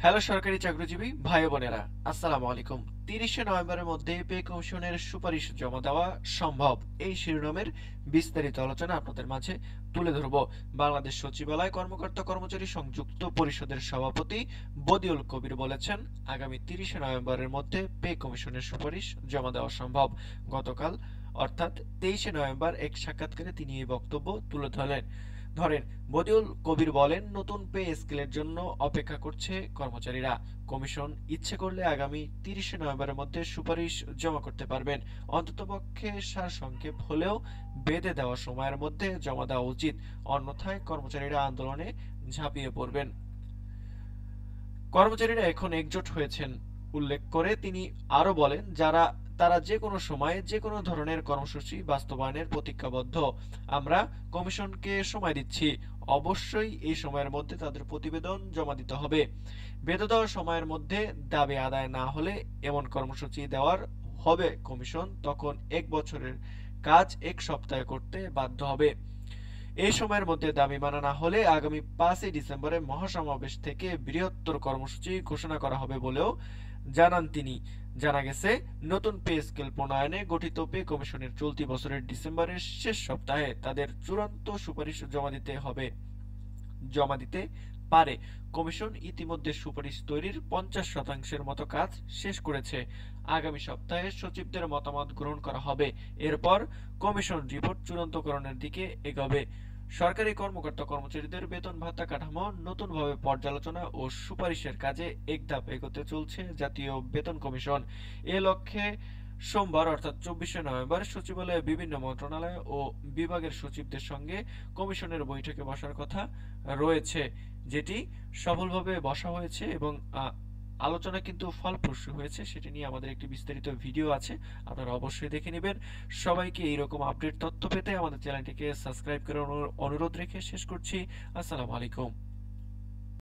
Hello সরকারি চাকরিজীবী ভাই বোনেরা, আসসালামু আলাইকুম। 30শে নভেম্বরের মধ্যে পে কমিশনের সুপারিশ জমা দেওয়া সম্ভব, এই শিরোনামের বিস্তারিত আলোচনা আপনাদের মাঝে তুলে ধরব। বাংলাদেশ সচিবালয় কর্মকর্তা কর্মচারী সংযুক্ত পরিষদের সভাপতি বদিউল কবির বলেছেন, আগামী 30শে নভেম্বরের মধ্যে পে কমিশনের সুপারিশ জমা দেওয়া সম্ভব। গতকাল অর্থাৎ 23শে নভেম্বর এক সাক্ষাৎকারে তিনি এই বক্তব্য তুলে ধরেন। বদিউল কবির বলেন, নতুন পে স্কেলের জন্য অপেক্ষা করছে কর্মচারীরা। কমিশন ইচ্ছে করলে আগামী 30শে নভেম্বরের মধ্যে সুপারিশ জমা করতে পারবেন। অন্ততপক্ষে সারসংক্ষেপ হলেও বেঁধে দেওয়া সময়ের মধ্যে জমা দেওয়া উচিত, অন্যথায় কর্মচারীরা আন্দোলনে ঝাঁপিয়ে পড়বেন। কর্মচারীরা এখন একজোট হয়েছেন উল্লেখ করে তিনি আরো বলেন, তারা যে কোনো সময়ে যে কোনো ধরনের কর্মসূচি বাস্তবায়নের প্রতিজ্ঞাবদ্ধ। আমরা কমিশনকে সময় দিচ্ছি, অবশ্যই এই সময়ের মধ্যে তাদের প্রতিবেদন জমা দিতে হবে। বেঁধে দেওয়া সময়ের মধ্যে দাবি আদায় না হলে এমন কর্মসূচি দেওয়ার হবে কমিশন তখন 1 বছরের কাজ 1 সপ্তাহে করতে বাধ্য হবে। এই সময়ের মধ্যে দাবি মানা না হলে আগামী 5ই ডিসেম্বরে মহাসমাবেশ থেকে বৃহত্তর কর্মসূচি ঘোষণা করা হবে বলেও জানান তিনি। জানা গেছে, নতুন পে স্কেল প্রণয়নে গঠিত পে কমিশনের চলতি বছরের ডিসেম্বরের শেষ সপ্তাহে তাদের চূড়ান্ত সুপারিশ জমা দিতে পারে। কমিশন ইতিমধ্যে সুপারিশ তৈরির 50% মতো কাজ শেষ করেছে। আগামী সপ্তাহে সচিবদের মতামত গ্রহণ করা হবে। এরপর কমিশন রিপোর্ট চূড়ান্তকরণের দিকে এগোবে। সরকারি কর্মকর্তা কর্মচারীদের বেতন ভাতা কাঠামো নতুনভাবে পর্যালোচনা ও সুপারিশের কাজে একধাপ এগোতে চলছে জাতীয় বেতন কমিশন। এ লক্ষ্যে সোমবার অর্থাৎ 24শে নভেম্বর সচিবালয়ে বিভিন্ন মন্ত্রণালয় ও বিভাগের সচিবদের সঙ্গে কমিশনের বৈঠকে বসার কথা রয়েছে, যেটি সফলভাবে বসা হয়েছে এবং আলোচনা কিন্তু ফলপ্রসূ হয়েছে। সেটি নিয়ে আমাদের একটি বিস্তারিত ভিডিও আছে, আপনারা অবশ্যই দেখে নেবেন। সবাইকে এইরকম আপডেট তথ্য পেতে আমাদের চ্যানেলটিকে সাবস্ক্রাইব করে অনুরোধ রেখে শেষ করছি। আসসালামু আলাইকুম।